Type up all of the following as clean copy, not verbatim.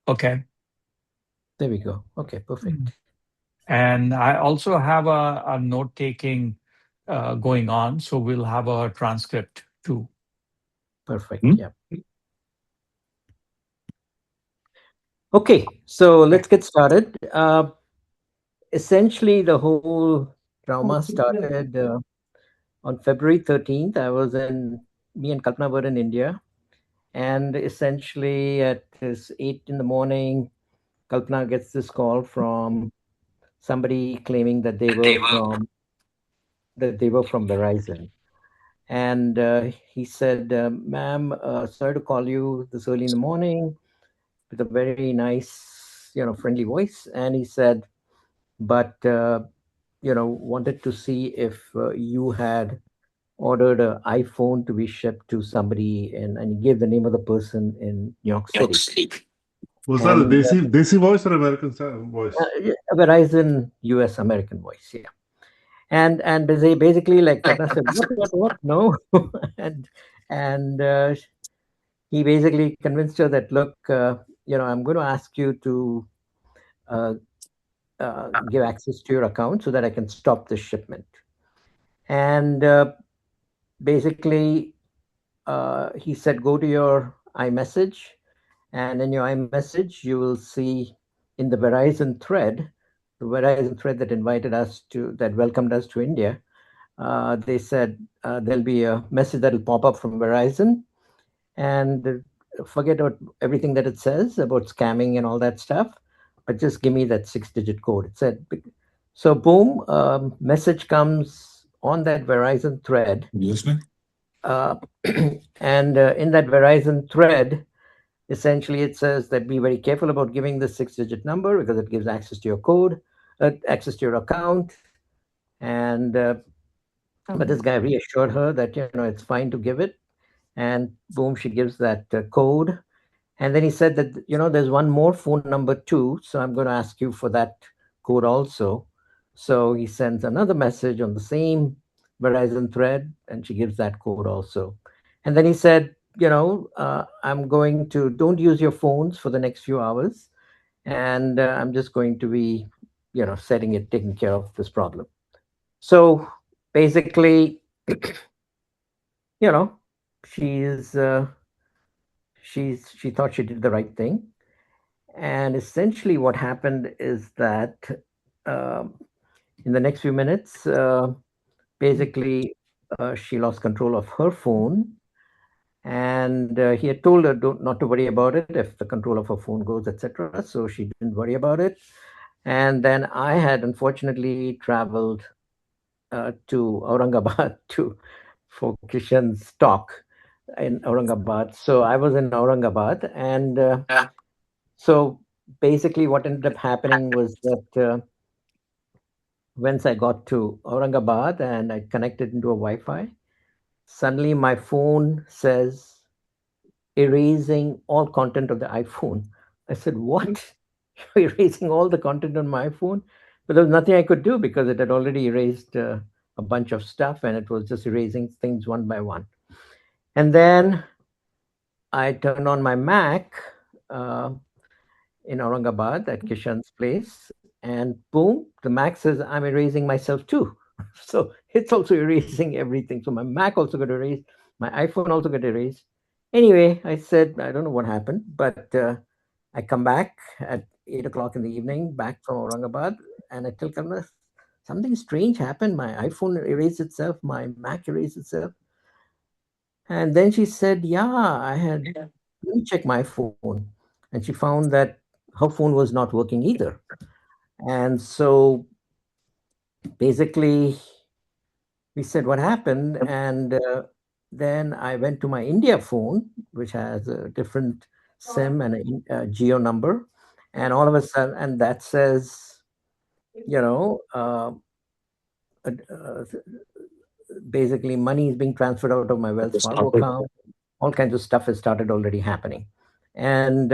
Okay. There we go. Okay, Mm. perfect. And I also have a note taking going on, so we'll have a transcript too. Perfect. Yeah. Okay, so Okay. let's get started. Essentially, the whole drama started on February 13th. Me and Kalpana were in India. And essentially, at this 8 in the morning, Kalpana gets this call from somebody claiming that they were from Verizon. And he said, "Ma'am, sorry to call you this early in the morning," with a very nice, friendly voice. And he said, "But wanted to see if you had ordered an iPhone to be shipped to somebody," and he gave the name of the person in New York City. Was that a And Desi voice or American voice? yeah, Verizon US American voice, yeah. And they basically, like, Katna said, what? No. And he basically convinced her that, look, I'm going to ask you to uh, give access to your account so that I can stop this shipment. And basically, he said, go to your iMessage, and in your iMessage, you will see in the Verizon thread that welcomed us to India. They said there'll be a message that'll pop up from Verizon, and forget about everything that it says about scamming and all that stuff, but just give me that 6-digit code. It said, so boom, message comes on that Verizon thread. You listening? Uh, and in that Verizon thread, essentially it says that be very careful about giving the 6-digit number because it gives access to your access to your account. And but this guy reassured her that it's fine to give it, and boom, she gives that code. And then he said that there's one more phone number too, so I'm going to ask you for that code also. So he sends another message on the same Verizon thread, and she gives that code also. And then he said, I'm going to don't use your phones for the next few hours, and I'm just going to be taking care of this problem. So basically, you know she's she thought she did the right thing. And essentially, what happened is that um, in the next few minutes, basically, she lost control of her phone. And he had told her not to worry about it if the control of her phone goes, etc. So she didn't worry about it. And then I had unfortunately traveled to Aurangabad to for Kishan's talk in Aurangabad. So I was in Aurangabad, and so basically, what ended up happening was that once I got to Aurangabad and I connected into a Wi-Fi, suddenly my phone says erasing all content of the iPhone. I said, "What? You're erasing all the content on my phone?" But there was nothing I could do because it had already erased a bunch of stuff, and it was just erasing things one by one. And then I turned on my Mac. Uh, in Aurangabad at Kishan's place, and boom, the Mac says I'm erasing myself too. So it's also erasing everything. So my Mac also got erased, my iPhone also got erased. Anyway, I said I don't know what happened, but I come back at 8 o'clock in the evening, back from Aurangabad, and I tell Kalna something strange happened. My iPhone erased itself, my Mac erased itself, and then she said, "Yeah, I had let me check my phone," and she found that her phone was not working either. And so basically, we said what happened, and then I went to my India phone, which has a different SIM and a geo number, and all of a sudden, and that says, you know, uh, uh, basically money is being transferred out of my Wells Fargo account. All kinds of stuff has started already happening, and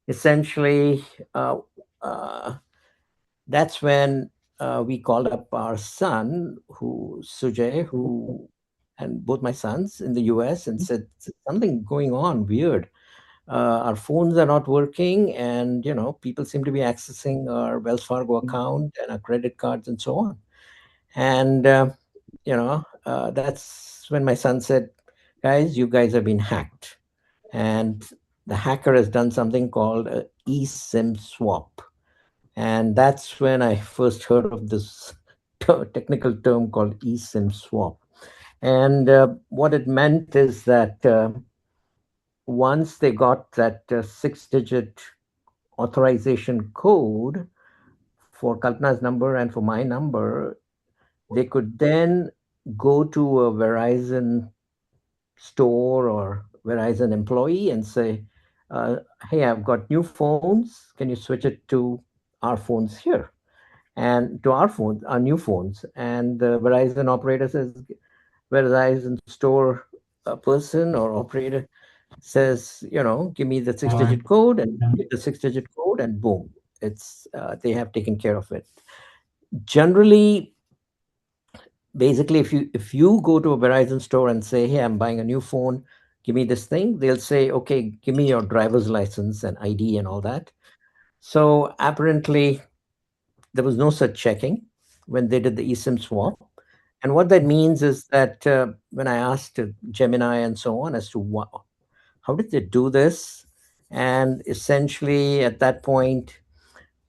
essentially, uh, uh, that's when we called up our son, who Sujay, who and both my sons in the U.S. and said something going on weird. our phones are not working, and people seem to be accessing our Wells Fargo account and our credit cards and so on. And that's when my son said, "Guys, you guys have been hacked, and the hacker has done something called a eSIM swap." And that's when I first heard of this technical term called eSIM swap. And what it meant is that once they got that six-digit authorization code for Kalpana's number and for my number, they could then go to a Verizon store or Verizon employee and say, "Hey, I've got new phones. Can you switch it to our phones here?" And to our phones, our new phones. And the Verizon operator says, Verizon store person or operator says, "Give me the six-digit code," and give the six-digit code, and boom, it's they have taken care of it. Generally, basically, if you go to a Verizon store and say, "Hey, I'm buying a new phone, give me this thing," they'll say, "Okay, give me your driver's license and ID and all that." So apparently, there was no such checking when they did the eSIM swap. And what that means is that when I asked Gemini and so on as to how did they do this, and essentially at that point,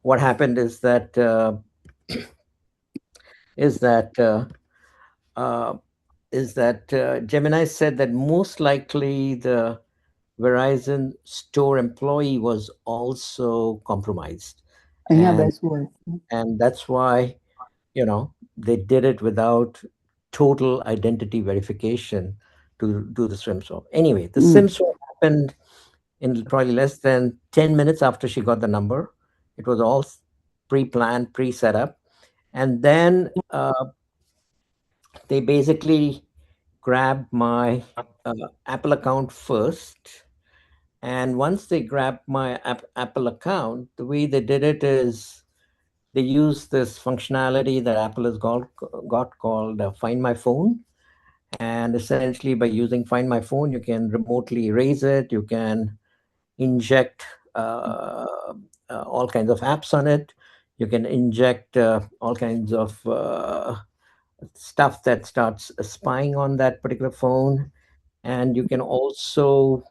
what happened is that uh, Gemini said that most likely the Verizon store employee was also compromised, Yeah, and that's what. that's why they did it without total identity verification to do the swim swap. Anyway, the Mm. sim swap happened in probably less than 10 minutes after she got the number. It was all pre-planned, pre-set up. And then they basically grabbed my Apple account first. And once they grabbed my Apple account, the way they did it is they used this functionality that Apple has got called Find My Phone. And essentially, by using Find My Phone, you can remotely erase it. You can inject uh, all kinds of apps on it. You can inject all kinds of stuff that starts spying on that particular phone. And you can also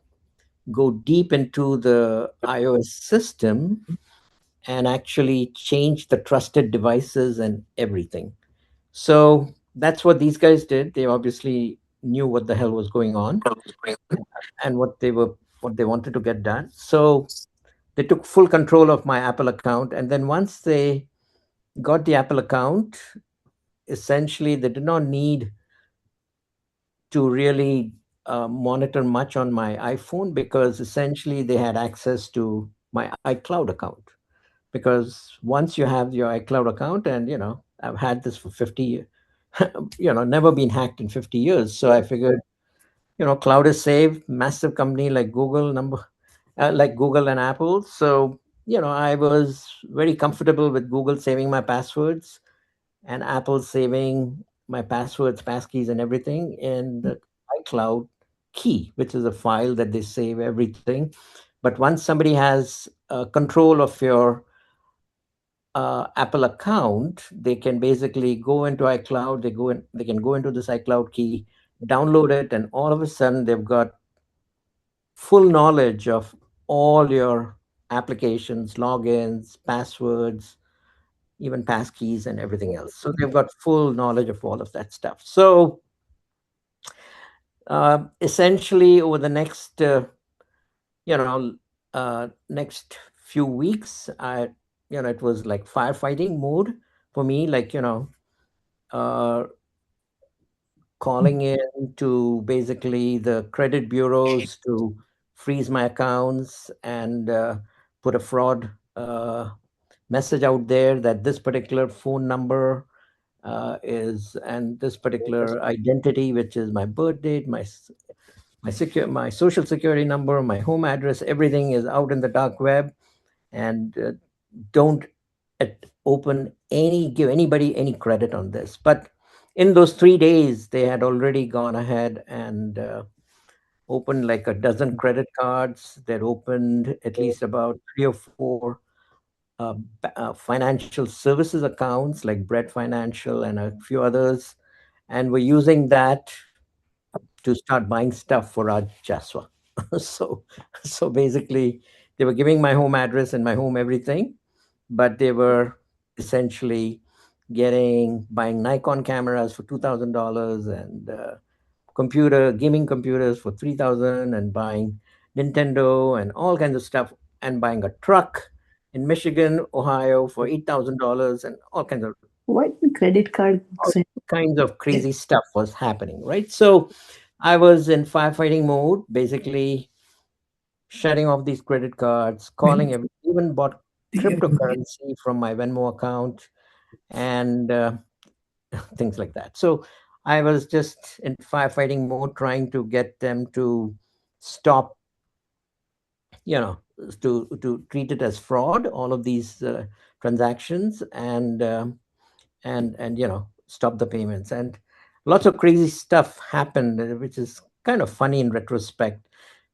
go deep into the iOS system and actually change the trusted devices and everything. So that's what these guys did. They obviously knew what the hell was going on and what they wanted to get done. So they took full control of my Apple account. And then once they got the Apple account, essentially they did not need to really monitor much on my iPhone, because essentially they had access to my iCloud account. Because once you have your iCloud account, and I've had this for 50 years, never been hacked in 50 years. So I figured, cloud is safe, massive company like Google and Apple. So, I was very comfortable with Google saving my passwords and Apple saving my passwords, passkeys, and everything in the iCloud key, which is a file that they save everything. But once somebody has control of your Apple account, they can basically go into iCloud. They can go into this iCloud key, download it, and all of a sudden they've got full knowledge of all your applications, logins, passwords, even passkeys and everything else. So they've got full knowledge of all of that stuff. So essentially, over the you know, next few weeks, it was like firefighting mode for me. Like uh, calling in to basically the credit bureaus to freeze my accounts and put a fraud message out there that this particular phone number is, and this particular identity, which is my birth date, my social security number, my home address, everything is out in the dark web. And don't give anybody any credit on this. But in those 3 days, they had already gone ahead and opened like a dozen credit cards. They'd opened at least about three or four financial services accounts like Bread Financial and a few others, and were using that to start buying stuff for our Jaswa. so, so basically, they were giving my home address and my home everything, but they were essentially getting buying Nikon cameras for $2,000 and computer gaming computers for 3,000 and buying Nintendo and all kinds of stuff and buying a truck in Michigan, Ohio for $8,000 and all kinds of What credit card all kinds of crazy stuff was happening, right? So I was in firefighting mode, basically shutting off these credit cards, calling even bought cryptocurrency from my Venmo account and things like that. So I was just in firefighting mode, trying to get them to stop, you know, to treat it as fraud, all of these transactions, and stop the payments. And lots of crazy stuff happened, which is kind of funny in retrospect.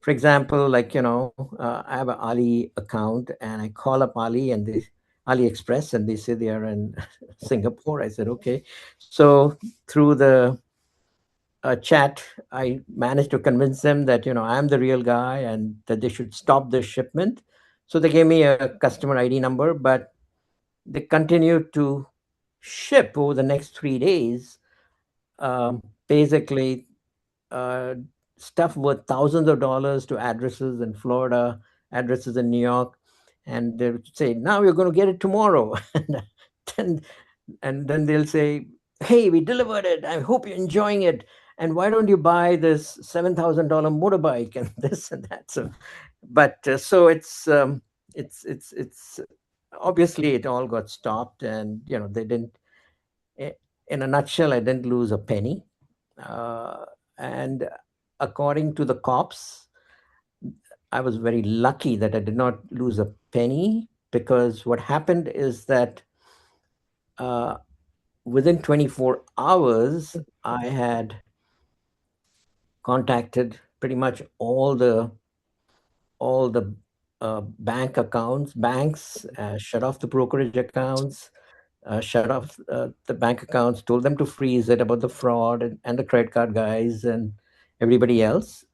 For example, like I have an Ali account and I call up Ali and they AliExpress and they say they are in Singapore. I said okay. So through the chat, I managed to convince them that I'm the real guy and that they should stop this shipment. So they gave me a customer ID number, but they continued to ship over the next 3 days. Basically, uh, stuff worth thousands of dollars to addresses in Florida, addresses in New York, and they would say, "Now you're going to get it tomorrow," then and then they'll say, "Hey, we delivered it. I hope you're enjoying it. And why don't you buy this $7,000 motorbike and this and that?" So, but so it's obviously it all got stopped, and they didn't. i- In a nutshell, I didn't lose a penny, uh, and according to the cops, I was very lucky that I did not lose a penny because what happened is that. Uh, Within 24 hours, I had contacted pretty much all the bank accounts, banks, shut off the brokerage accounts, shut off the bank accounts, told them to freeze it about the fraud and the credit card guys and everybody else.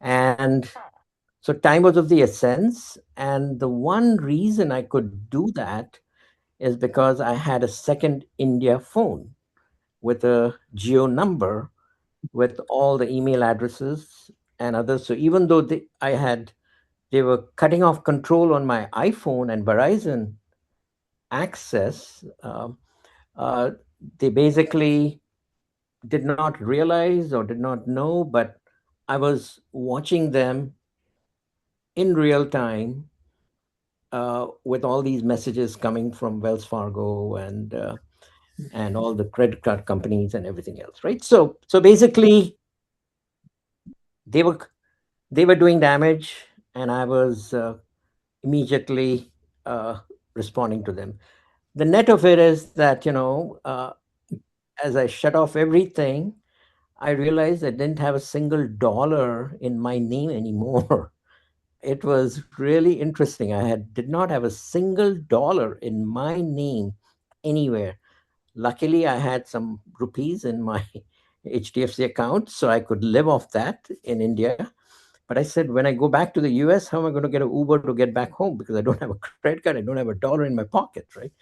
And so time was of the essence. And the one reason I could do that is because I had a second India phone with a geo number with all the email addresses and others. So even though they were cutting off control on my iPhone and Verizon access, uh, they basically did not realize or did not know, but I was watching them in real time with all these messages coming from Wells Fargo and all the credit card companies and everything else, right? So basically, they were they were doing damage, and I was immediately uh, responding to them. The net of it is that as I shut off everything, I realized I didn't have a single dollar in my name anymore. It was really interesting. I had did not have a single dollar in my name anywhere. Luckily, I had some rupees in my HDFC account, so I could live off that in India. But I said, when I go back to the US, how am I going to get an Uber to get back home? Because I don't have a credit card, I don't have a dollar in my pocket, right?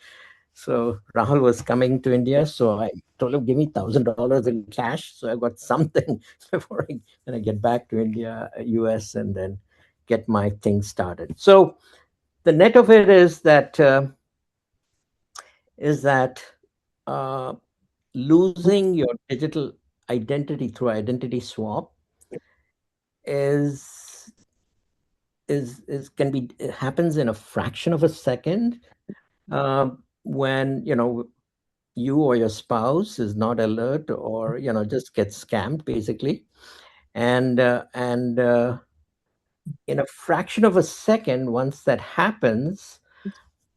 So Rahul was coming to India, so I told him, give me $1,000 in cash, so I got something before when I get back to India, US, and then get my things started. So the net of it is that uh, losing your digital identity through identity swap is is can be it happens in a fraction of a second, when you or your spouse is not alert, or just gets scammed basically. And in a fraction of a second, once that happens,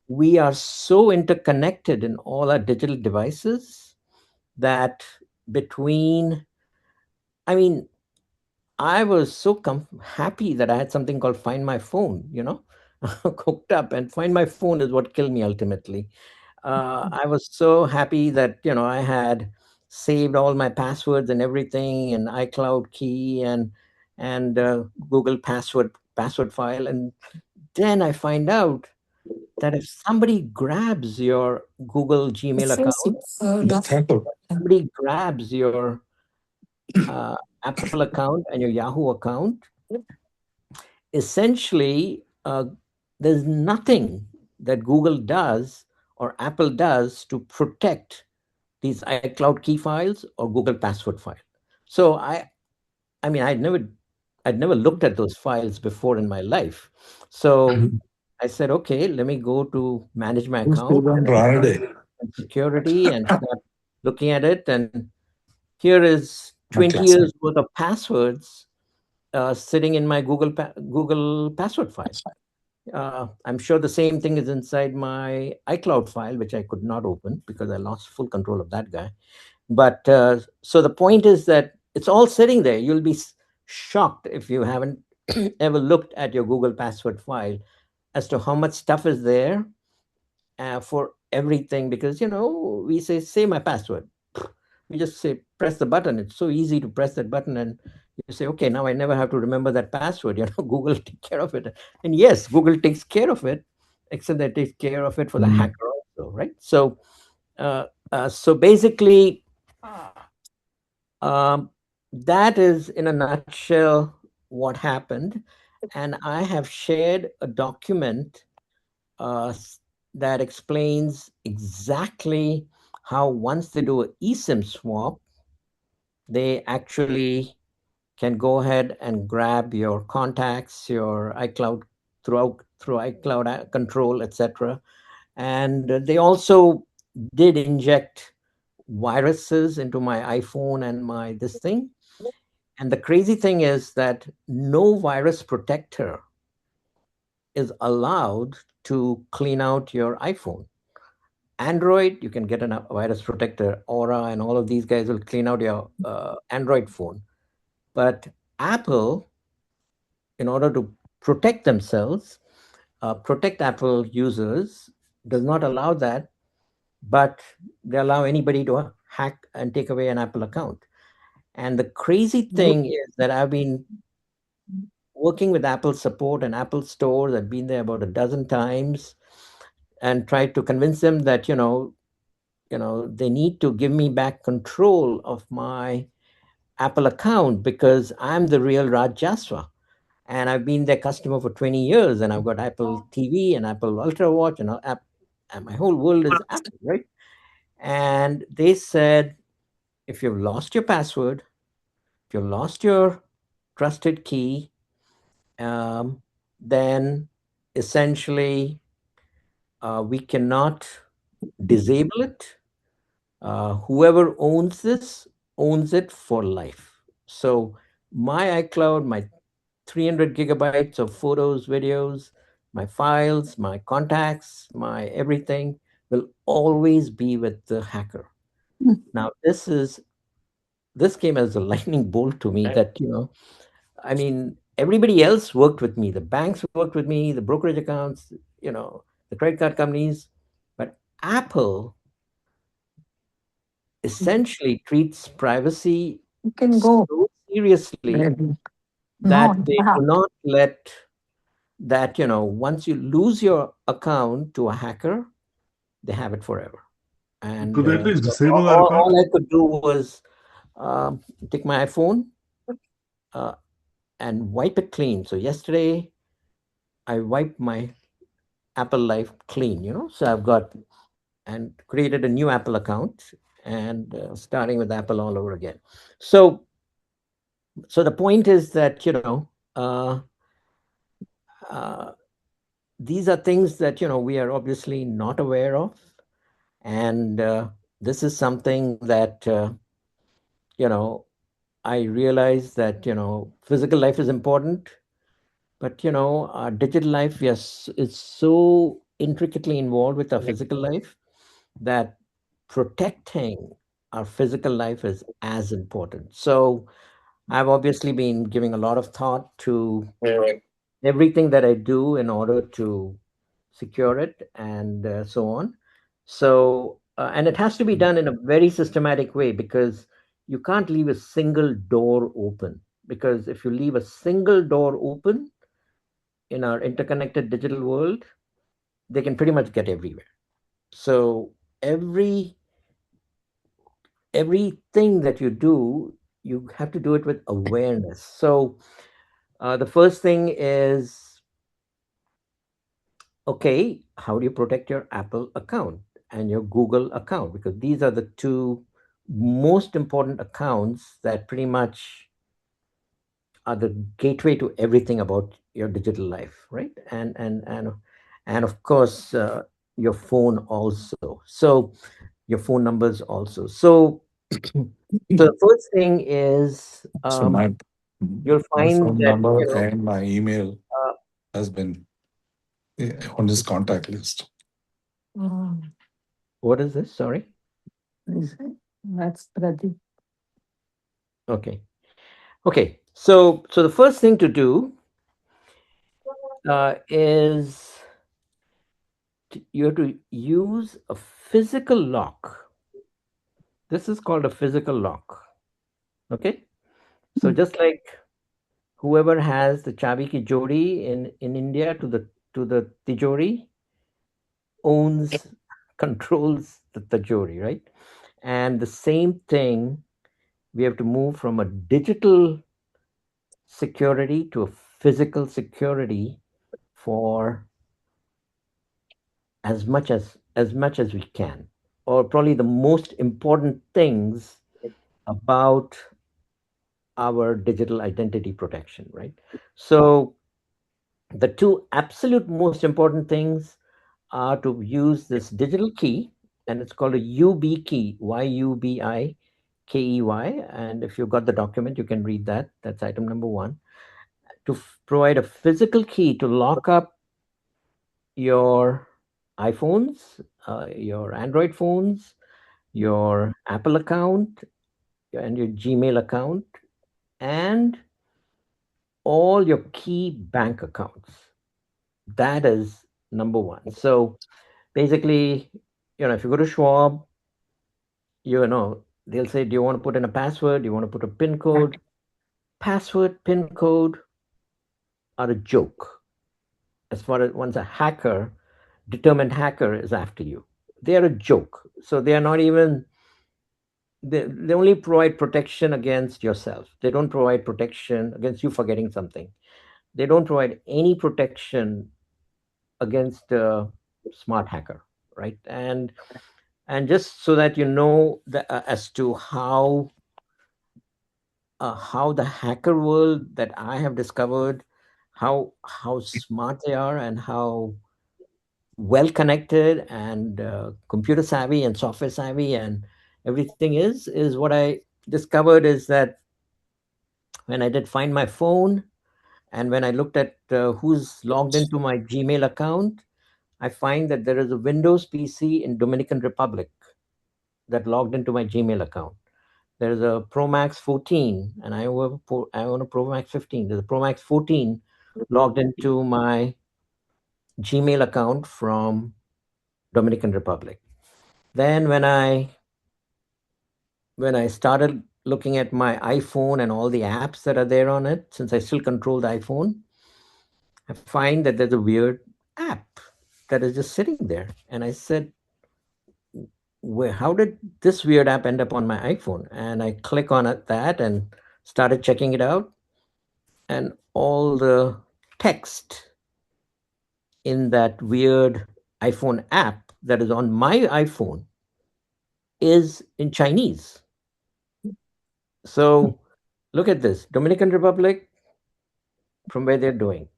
we are so interconnected in all our digital devices that between I mean I was so happy that I had something called Find My Phone, hooked up, and Find My Phone is what killed me ultimately. I was so happy that I had saved all my passwords and everything, and iCloud key and Google password file, and then I find out that if somebody grabs your Google Gmail account, somebody grabs your uh, Apple account and your Yahoo account, essentially, there's nothing that Google does or Apple does to protect these iCloud key files or Google password file. So I mean, I'd never looked at those files before in my life. So I said, okay, let me go to manage my account and security and start looking at it. And here is 20 years worth of passwords sitting in my Google password file. I'm sure the same thing is inside my iCloud file, which I could not open because I lost full control of that guy. But so the point is that it's all sitting there. You'll be shocked if you haven't ever looked at your Google password file as to how much stuff is there for everything. Because we say my password. We just say press the button. It's so easy to press that button, and you say, okay, now I never have to remember that password. Google take care of it. And yes, Google takes care of it, except that takes care of it for the hacker also, right? So basically, um, that is in a nutshell what happened. And I have shared a document that explains exactly how once they do an eSIM swap, they actually can go ahead and grab your contacts, your iCloud through iCloud control, etc. And they also did inject viruses into my iPhone and my this thing. And the crazy thing is that no virus protector is allowed to clean out your iPhone. Android, you can get a virus protector. Aura and all of these guys will clean out your Android phone. But Apple, in order to protect themselves, protect Apple users, does not allow that, but they allow anybody to hack and take away an Apple account. And the crazy thing is that I've been working with Apple support and Apple stores. I've been there about a dozen times and tried to convince them that they need to give me back control of my Apple account because I'm the real Raj Jaswa. And I've been their customer for 20 years, and I've got Apple TV and Apple Ultra Watch, and my whole world is Apple, right? And they said, if you've lost your password, if you've lost your trusted key, um, then essentially we cannot disable it. Whoever owns this owns it for life. So my iCloud, my 300 gigabytes of photos, videos, my files, my contacts, my everything will always be with the hacker. Now, this came as a lightning bolt to me that, I mean, everybody else worked with me. The banks worked with me, the brokerage accounts, the credit card companies. But Apple essentially treats privacy so seriously that they do not let that once you lose your account to a hacker, they have it forever. And Could they at least so disable that account? all I could do was take my iPhone uh, and wipe it clean. So yesterday I wiped my Apple Life clean. So I've got and created a new Apple account and starting with Apple all over again. So the point is that uh, uh, these are things that we are obviously not aware of, and this is something that you know I realize that physical life is important, but our digital life, yes, is so intricately involved with our physical life that protecting our physical life is as important. So I've obviously been giving a lot of thought to everything that I do in order to secure it and so on. So, and it has to be done in a very systematic way because you can't leave a single door open. Because if you leave a single door open in our interconnected digital world, they can pretty much get everywhere. So, every everything that you do, you have to do it with awareness. So, the first thing is, okay, how do you protect your Apple account and your Google account? Because these are the two most important accounts that pretty much are the gateway to everything about your digital life, right? And of course, your phone also. So your phone numbers also. So the first thing is, So you'll my find phone that number and my email uh, has been on his contact list. what is this? Sorry. That's Pradeep. Okay. Okay. So the first thing to do is you have to use a physical lock. This is called a physical lock. Okay. So just like whoever has the chabi ki jodi in India to the tijori owns controls the tijori, right? And the same thing, we have to move from a digital security to a physical security for as much as we can, or probably the most important things about our digital identity protection, right? So the two absolute most important things are to use this digital key, and it's called a UB key, YUBIKEY. And if you've got the document, you can read that. That's item number one. To provide a physical key to lock up your iPhones, your Android phones, your Apple account, and your Gmail account, and all your key bank accounts. That is number one. So basically, if you go to Schwab, they'll say, do you want to put in a password? Do you want to put a PIN code? Password, PIN code are a joke as far as once a hacker, determined hacker, is after you. They are a joke. So they are not even, they only provide protection against yourself. They don't provide protection against you forgetting something. They don't provide any protection against a smart hacker, right? And just so that you know as to how the hacker world that I have discovered, how smart they are and how well connected and computer savvy and software savvy and everything is what I discovered is that when I did find my phone and when I looked at who's logged into my Gmail account, I find that there is a Windows PC in Dominican Republic that logged into my Gmail account. There's a Pro Max 14, and I own a Pro Max 15. There's a Pro Max 14 logged into my Gmail account from Dominican Republic. Then when I started looking at my iPhone and all the apps that are there on it, since I still control the iPhone, I find that there's a weird app that is just sitting there. And I said, how did this weird app end up on my iPhone? And I click on that and started checking it out. And all the text in that weird iPhone app that is on my iPhone is in Chinese. So look at this Dominican Republic, from where they're doing.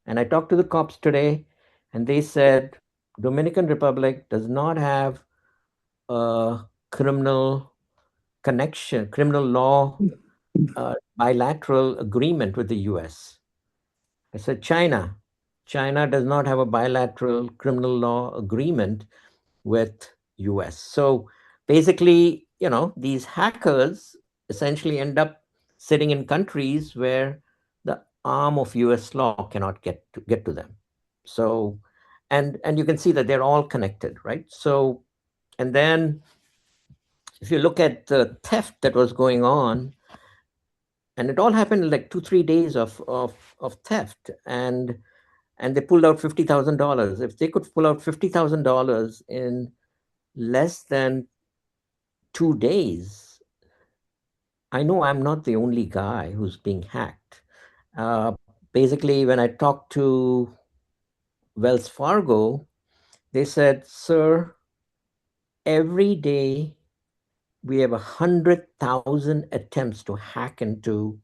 And I talked to the cops today, and they said Dominican Republic does not have a criminal connection, criminal law bilateral agreement with the US. I said, China does not have a bilateral criminal law agreement with US. So basically, these hackers essentially end up sitting in countries where the arm of US law cannot get to them. So, and you can see that they're all connected, right? So, and then if you look at the theft that was going on, and it all happened in like 2 3 days of theft, and they pulled out $50,000. If they could pull out $50,000 in less than 2 days, I know I'm not the only guy who's being hacked. Uh, Basically, when I talked to Wells Fargo, they said, "Sir, every day we have 100,000 attempts to hack into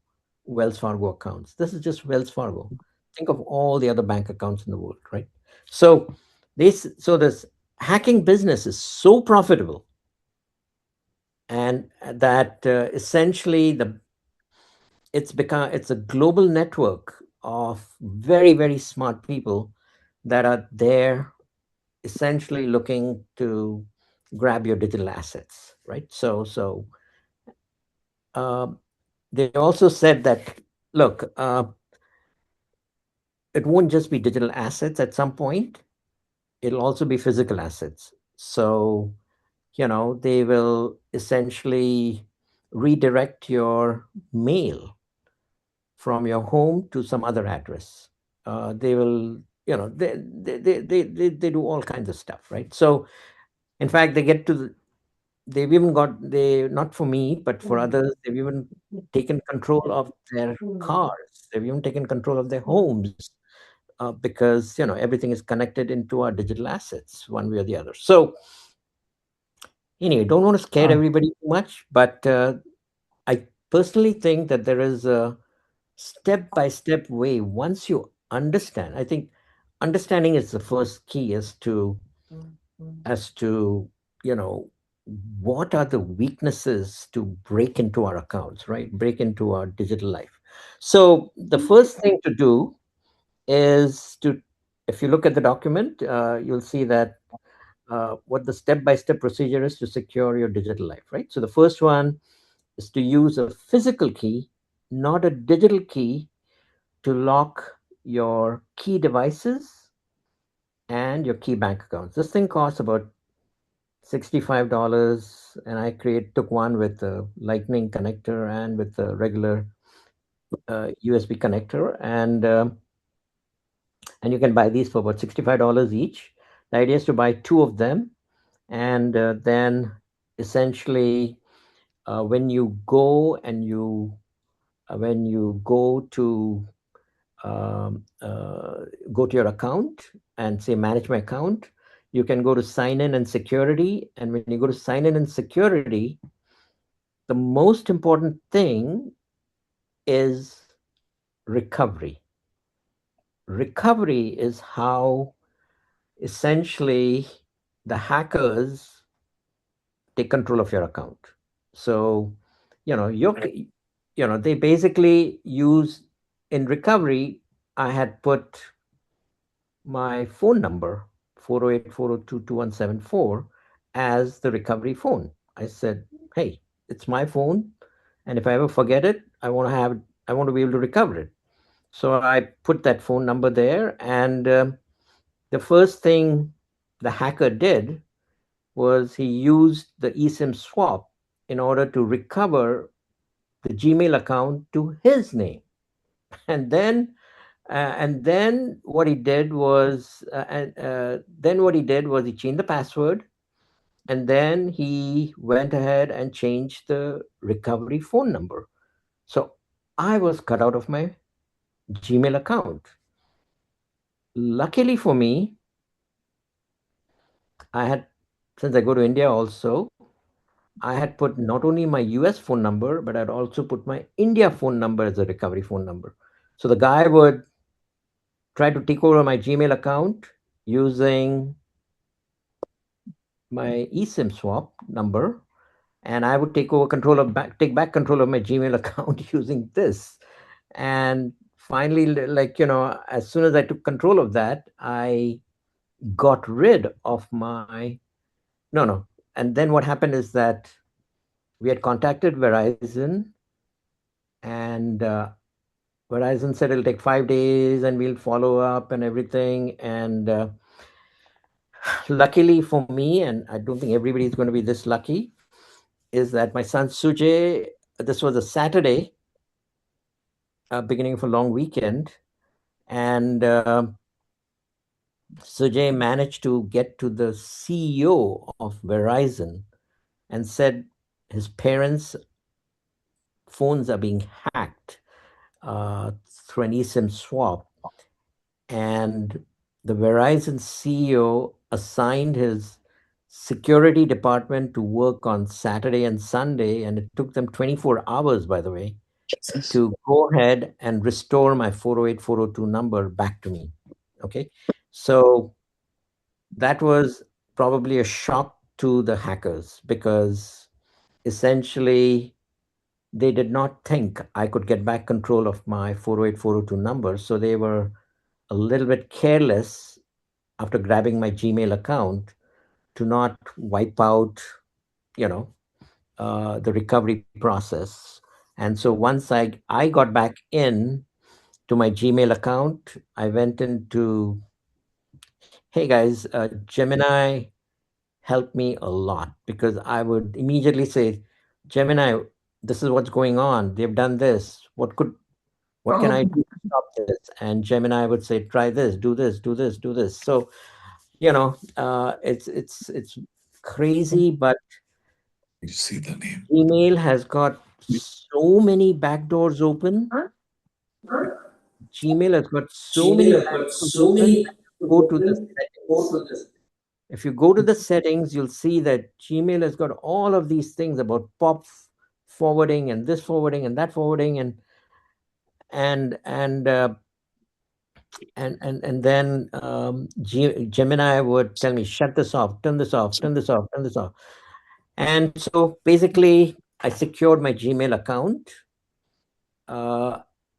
Wells Fargo accounts." This is just Wells Fargo. Think of all the other bank accounts in the world, right? So this hacking business is so profitable, and that essentially it's a global network of very, very smart people that are there essentially looking to grab your digital assets, right? Um, they also said that, look, it won't just be digital assets at some point, it'll also be physical assets. So, they will essentially redirect your mail from your home to some other address. They will, they do all kinds of stuff, right? So, in fact, they've even got, they, not for me, but for others, they've even taken control of their cars. They've even taken control of their homes, because everything is connected into our digital assets one way or the other. So anyway, don't want to scare Uh, everybody too much, but I personally think that there is a step by step way. Once you understand, I think understanding is the first key as to you know what are the weaknesses to break into our accounts, right? Break into our digital life. So the first thing to do is to, if you look at the document, you'll see that what the step-by-step procedure is to secure your digital life, right? So the first one is to use a physical key, not a digital key, to lock your key devices and your key bank accounts. This thing costs about $65, and I took one with a lightning connector and with a regular USB connector, and you can buy these for about $65 each. The idea is to buy two of them, and then essentially, when you go and you when you um, uh, go to your account and say manage my account, you can go to sign in and security. And when you go to sign in and security, the most important thing is recovery. Recovery is how essentially the hackers take control of your account. So, your they basically use, in recovery, I had put my phone number, 408-402-2174, as the recovery phone. I said, hey, it's my phone, and if I ever forget it, I want to be able to recover it. So I put that phone number there, and the first thing the hacker did was he used the eSIM swap in order to recover the Gmail account to his name. And then what he did was, he changed the password, and then he went ahead and changed the recovery phone number. So I was cut out of my Gmail account. Luckily for me, I had, since I go to India also, I had put not only my US phone number, but I'd also put my India phone number as a recovery phone number. So the guy would try to take over my Gmail account using my eSIM swap number, and I would take back control of my Gmail account using this. And finally, like, as soon as I took control of that, I got rid of my, no. And then what happened is that we had contacted Verizon, and Verizon said it'll take 5 days and we'll follow up and everything. And luckily for me, and I don't think everybody's going to be this lucky, is that my son Sujay, this was a Saturday, beginning of a long weekend, and Sujay managed to get to the CEO of Verizon and said his parents' phones are being hacked through an eSIM swap. And the Verizon CEO assigned his security department to work on Saturday and Sunday, and it took them 24 hours, by the way, to go ahead and restore my 408 402 number back to me. Okay. So that was probably a shock to the hackers because essentially they did not think I could get back control of my 408 402 number. So they were a little bit careless after grabbing my Gmail account to not wipe out, you know, the recovery process. And so once I got back in to my Gmail account, I went into, hey guys, Gemini helped me a lot because I would immediately say, Gemini, this is what's going on. They've done this. What can I do to stop this? And Gemini would say, try this, do this, do this, do this. So, it's crazy, but You see the name. Gmail has got so many backdoors open. Gmail has got so many backdoors open. Go to the settings. If you go to the settings, you'll see that Gmail has got all of these things about forwarding and this forwarding and that forwarding and and uh, and then Gemini would tell me shut this off, turn this off, turn this off, turn this off. And so basically, I secured my Gmail account, uh,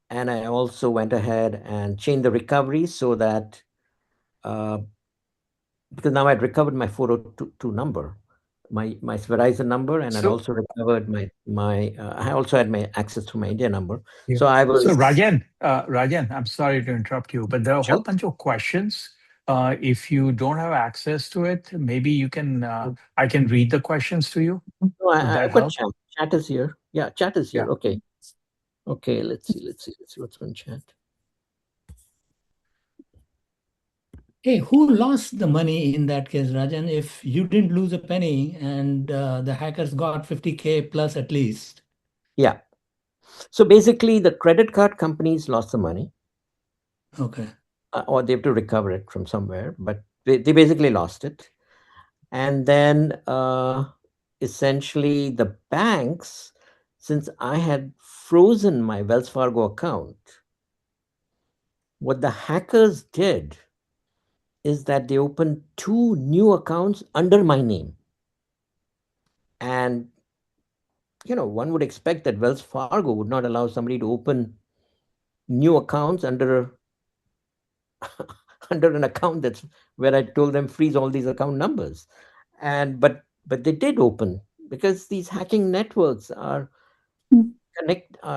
and I also went ahead and changed the recovery so that uh, because now I'd recovered my 402 number, my Verizon number, and I'd So, also recovered my I also had my access to my India number. yeah. So I So was Rajan, I'm sorry to interrupt you, but there are a whole sure. bunch of questions. If you don't have access to it, maybe you can. I can read the questions to you. No, Would that I've got help? chat. Chat is here. Yeah, chat is Yeah. here. Okay. Okay. Let's see what's on chat. Hey, who lost the money in that case, Rajan? If you didn't lose a penny and the hackers got 50K plus at least. Yeah. So basically, the credit card companies lost the money, Okay. or they have to recover it from somewhere, but they basically lost it. And then essentially, the banks, since I had frozen my Wells Fargo account, what the hackers did is that they opened two new accounts under my name. And, one would expect that Wells Fargo would not allow somebody to open new accounts under under an account that's where I told them freeze all these account numbers. And but they did open because these hacking networks are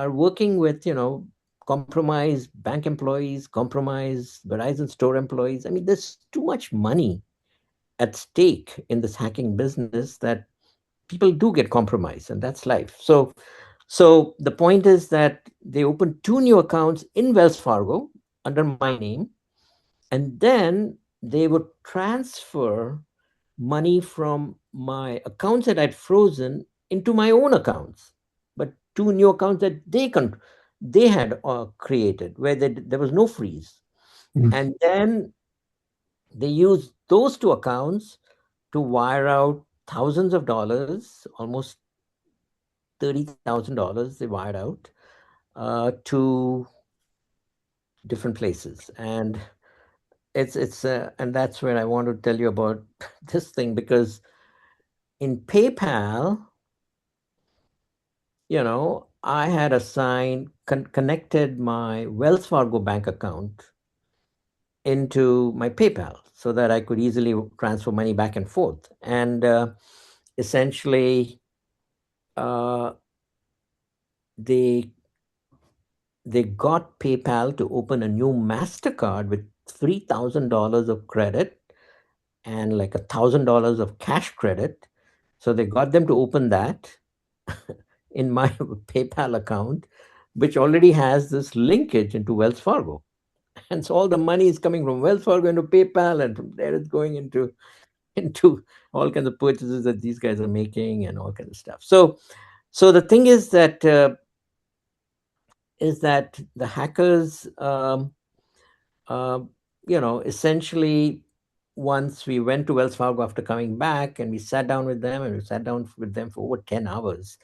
working with, compromised bank employees, compromised Verizon store employees. I mean, there's too much money at stake in this hacking business that people do get compromised, and that's life. So the point is that they opened two new accounts in Wells Fargo under my name, and then they would transfer money from my accounts that I'd frozen into my own accounts, but two new accounts that they had created where there was no freeze. And then they used those two accounts to wire out thousands of dollars, almost $30,000 they wired out to different places. And and that's where I want to tell you about this thing, because in PayPal, I had assigned connected my Wells Fargo bank account into my PayPal so that I could easily transfer money back and forth. And essentially, uh, they they got PayPal to open a new MasterCard with $3,000 of credit and like $1,000 of cash credit. So they got them to open that in my PayPal account, which already has this linkage into Wells Fargo. And so all the money is coming from Wells Fargo into PayPal, and from there it's going into all kinds of purchases that these guys are making and all kinds of stuff. So the thing is that the hackers, uh, essentially, once we went to Wells Fargo after coming back, and we sat down with them, and we sat down with them for over 10 hours.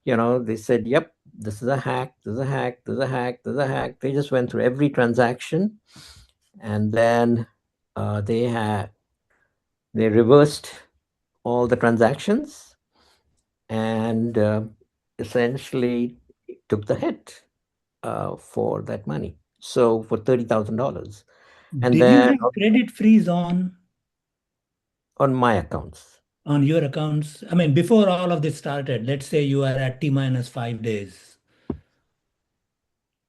They said, "Yep, this is a hack. This is a hack. This is a hack. This is a hack." They just went through every transaction, and then they reversed all the transactions, and essentially took the hit for that money. So for $30,000, and Did you then have credit freeze on my accounts. on your accounts? I mean, before all of this started, let's say you are at T minus 5 days.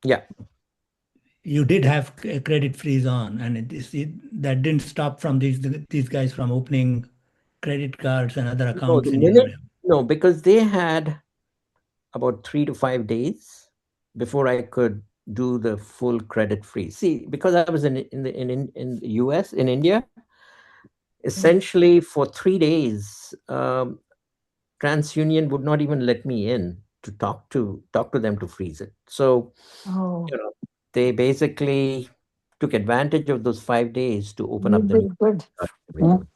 Yeah. You did have a credit freeze on, and that didn't stop from these guys from opening credit cards and other No, accounts the in your minute name. no, because they had about 3 to 5 days before I could do the full credit free. See, because I was in the US, in India, essentially for 3 days, TransUnion would not even let me in to talk to them to freeze it. So Oh, they basically took advantage of those 5 days to open you up the new did good. everything.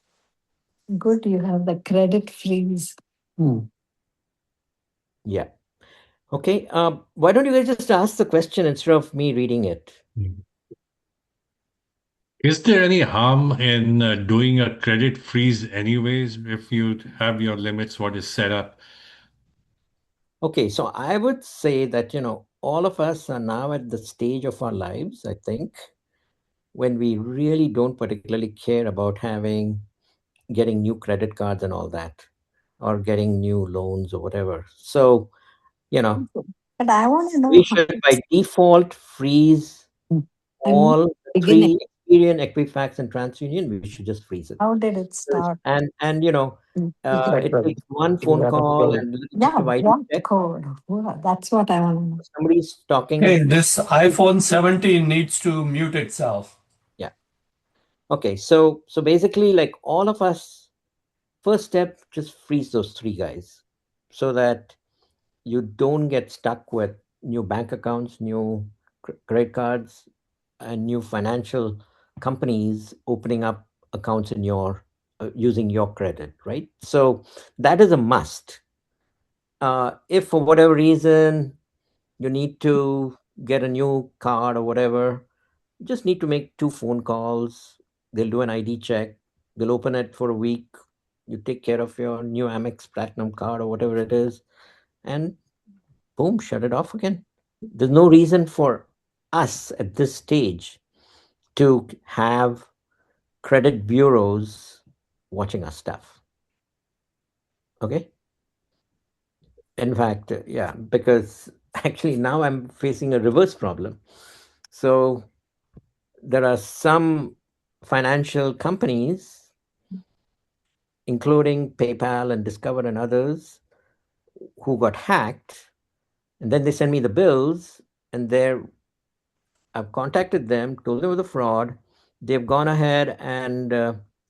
Good, you have the credit freeze. Yeah. Okay. Why don't you guys just ask the question instead of me reading it? Is there any harm in doing a credit freeze anyways if you have your limits, what is set up? Okay, so I would say that, all of us are now at the stage of our lives, I think, when we really don't particularly care about getting new credit cards and all that, or getting new loans or whatever. So, But I want to know we how should by default freeze I mean, all the beginning. three Experian, Equifax, and TransUnion. We should just freeze it. How did it start? And it takes one phone call and a little bit Yeah, of ID what check. code? That's what I want to know. Somebody's talking. Hey, this iPhone 17 needs to mute itself. Yeah. Okay, so basically, like all of us, first step, just freeze those three guys so that you don't get stuck with new bank accounts, new credit cards, and new financial companies opening up accounts in your using your credit, right? So that is a must. If for whatever reason you need to get a new card or whatever, you just need to make 2 phone calls. They'll do an ID check. They'll open it for a week. You take care of your new Amex Platinum card or whatever it is, and boom, shut it off again. There's no reason for us at this stage to have credit bureaus watching our stuff. Okay. In fact, yeah, because actually now I'm facing a reverse problem. So there are some financial companies, including PayPal and Discover and others, who got hacked, and then they send me the bills, and I've contacted them, told them it was a fraud. They've gone ahead and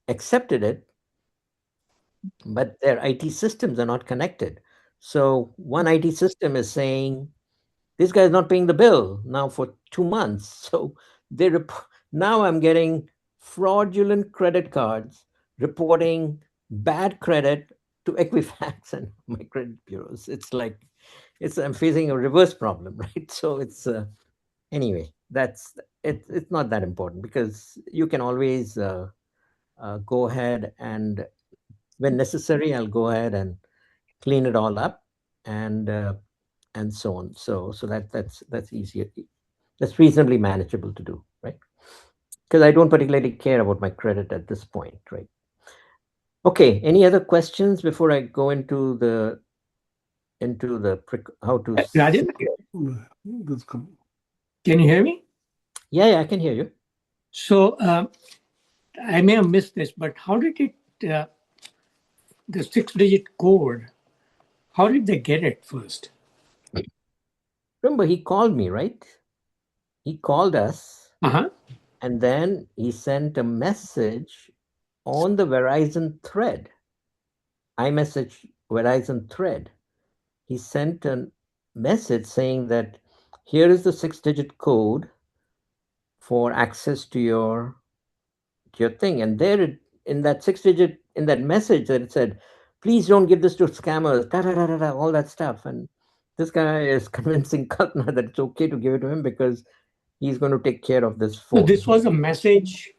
accepted it, but their IT systems are not connected. So one IT system is saying, this guy is not paying the bill now for 2 months. So now I'm getting fraudulent credit cards reporting bad credit to Equifax and my credit bureaus. It's like I'm facing a reverse problem, right? So it's anyway, that's it. It's not that important because you can always go ahead and, when necessary, I'll go ahead and clean it all up and so on. So that's easier. That's reasonably manageable to do, right? Because I don't particularly care about my credit at this point, right? Okay. Any other questions before I go into the how to? Rajan? That's com- Can you hear me? Yeah, I can hear you. So I may have missed this, but how did the 6-digit code, how did they get it first? Remember, he called me, right? He called us, Uh-huh. and then he sent a message on the Verizon thread, iMessage Verizon thread. He sent a message saying that here is the 6-digit code for access to your thing. And there, in that 6-digit, in that message, that it said, please don't give this to scammers, all that stuff. And this guy is convincing Kalpana that it's okay to give it to him because he's going to take care of this So phone. this was a message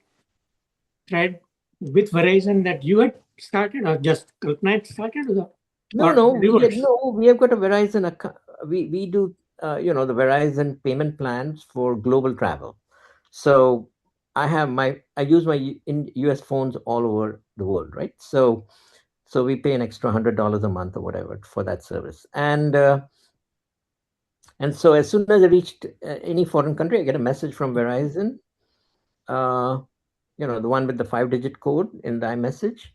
thread with Verizon that you had started, or just Kalpana had started? We have got a Verizon account. We do the Verizon payment plans for global travel. So I use my in US phones all over the world, right? So we pay an extra $100 a month or whatever for that service. And so as soon as I reached any foreign country, I get a message from Verizon, the one with the 5-digit code in the iMessage,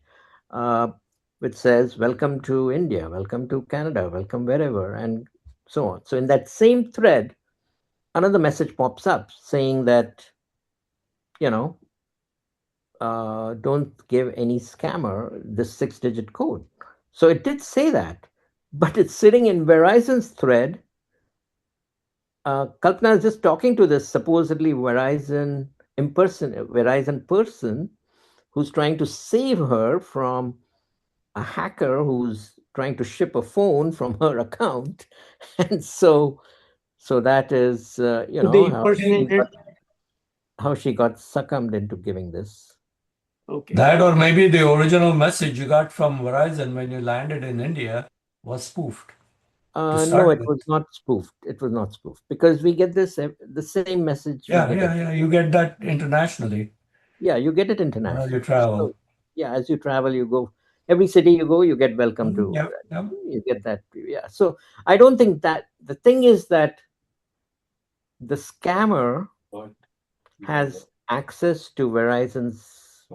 which says, welcome to India, welcome to Canada, welcome wherever, and so on. So in that same thread, another message pops up saying that, don't give any scammer this 6-digit code. So it did say that, but it's sitting in Verizon's thread. Kalpana is just talking to this supposedly Verizon person who's trying to save her from a hacker who's trying to ship a phone from her account. And so that is The impersonated. how she got succumbed into giving this. Okay. That, or maybe the original message you got from Verizon when you landed in India was spoofed. No, it was not spoofed. It was not spoofed because we get the same message. Yeah. You get that internationally. Yeah, you get it internationally. As you travel. So, yeah, as you travel, you go every city you go, you get welcome to. Yep. You get that. Yeah. So I don't think that the thing is that the scammer has access to Verizon's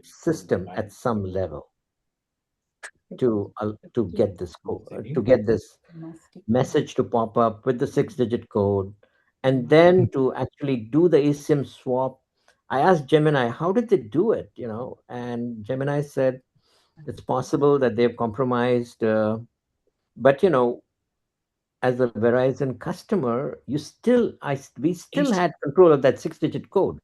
system at some level to get this message to pop up with the 6-digit code, and then to actually do the eSIM swap. I asked Gemini, how did they do it? And Gemini said it's possible that they've compromised, but as a Verizon customer, we still had control of that 6-digit code.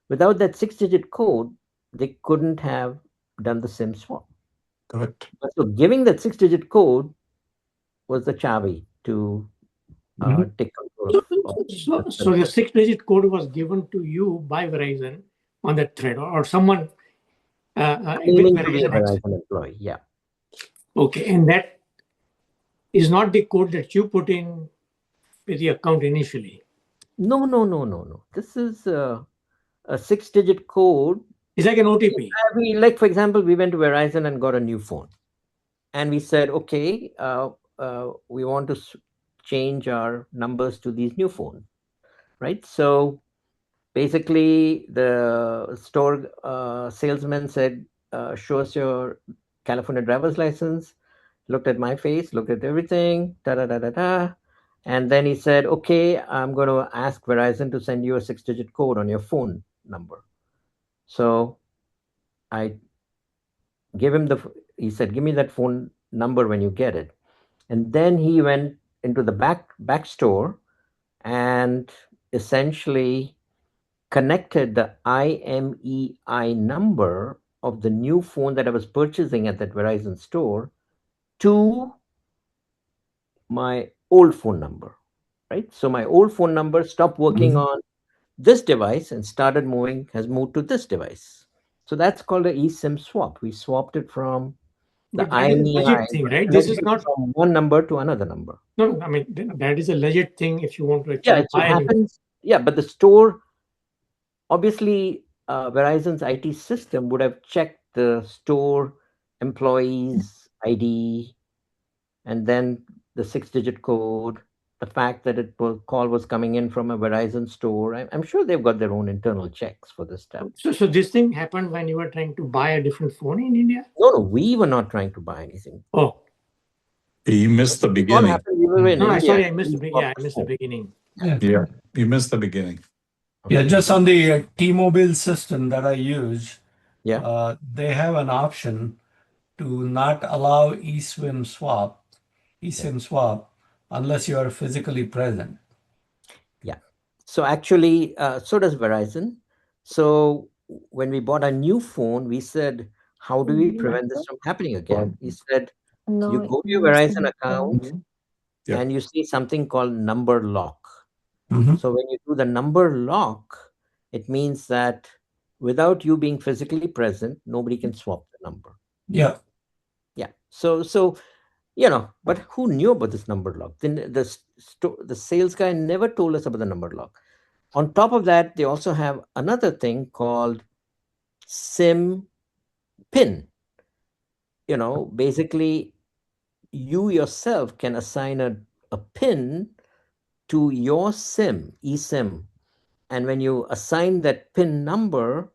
Without that 6-digit code, they couldn't have done the SIM swap. Correct. So giving that 6-digit code was the chavi to take control of. So the 6-digit code was given to you by Verizon on that thread, or someone Claiming to be a Verizon employee, yeah. Okay, and that is not the code that you put in with the account initially. No. This is a 6-digit code. It's like an OTP. Like, for example, we went to Verizon and got a new phone, and we said, okay, we want to change our numbers to these new phones, right? So basically, the store salesman said, show us your California driver's license. Looked at my face, looked at everything, and then he said, okay, I'm going to ask Verizon to send you a 6-digit code on your phone number. So I gave him he said, give me that phone number when you get it. And then he went into the back store and essentially connected the IMEI number of the new phone that I was purchasing at that Verizon store to my old phone number, right? So my old phone number stopped working on this device and has moved to this device. So that's called an eSIM swap. We swapped it from the IMEI thing, right? This is not from one number to another number. No, I mean that is a legit thing if you want to actually. Yeah, it happens. Yeah, but the store, obviously, Verizon's IT system would have checked the store employee's ID and then the 6-digit code, the fact that call was coming in from a Verizon store. I'm sure they've got their own internal checks for this stuff. So this thing happened when you were trying to buy a different phone in India? No, we were not trying to buy anything. Oh, You missed the What beginning. happened? We were in no, India. sorry, I missed We I missed the phone. beginning. Yeah, you missed the beginning. Yeah, just on the T-Mobile system that I use, Yeah. they have an option to not allow eSIM swap, unless you are physically present. Yeah. So actually, so does Verizon. So when we bought a new phone, we said, how do we prevent this from happening again? He said, No, you go to your no, Verizon no. account Yeah. and you see something called number lock. Mhm. So when you do the number lock, it means that without you being physically present, nobody can swap the number. Yeah. Yeah. So but who knew about this number lock? Then the sales guy never told us about the number lock. On top of that, they also have another thing called SIM pin. Basically, you yourself can assign a pin to your SIM, eSIM. And when you assign that pin number,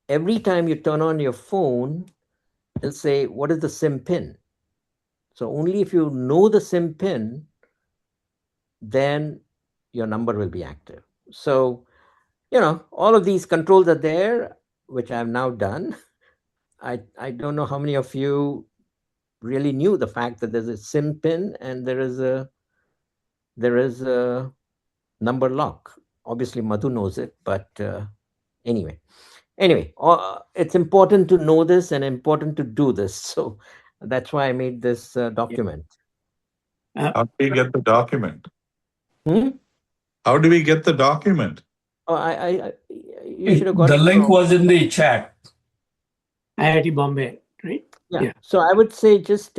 every time you turn on your phone, it'll say, what is the SIM pin? So only if you know the SIM pin, then your number will be active. So, all of these controls are there, which I've now done. I don't know how many of you really knew the fact that there's a SIM pin and there is a number lock. Obviously, Madhu knows it, but anyway, it's important to know this and important to do this. So that's why I made this document. How do we get the document? Hmm? How do we get the document? Oh, you should have got The it link from- was in the chat. IIT Bombay, right? Yeah. So I would say just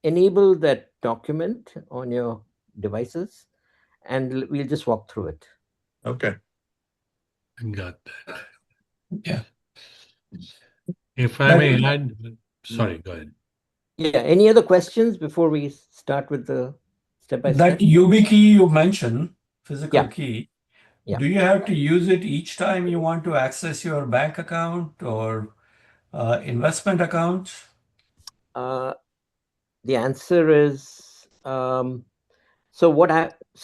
enable that document on your devices, and we'll just walk through it. Okay. Got that. Yeah. If I may add, sorry, go ahead. Yeah. Any other questions before we start with the step by That step? YubiKey you mentioned, physical Yeah. key, Yeah. do you have to use it each time you want to access your bank account or investment account? The answer is so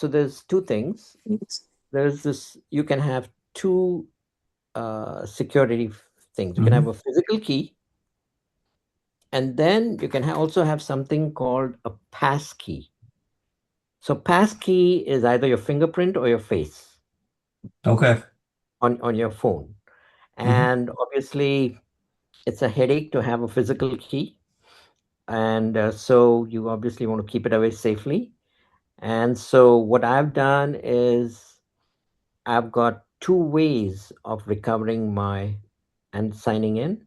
there's two things. There's this, you can have two security things. You can have a physical key, and then you can also have something called a pass key. So pass key is either your fingerprint or your face Okay. on your phone. And obviously it's a headache to have a physical key. And so you obviously want to keep it away safely. And so what I've done is I've got two ways of recovering and signing in.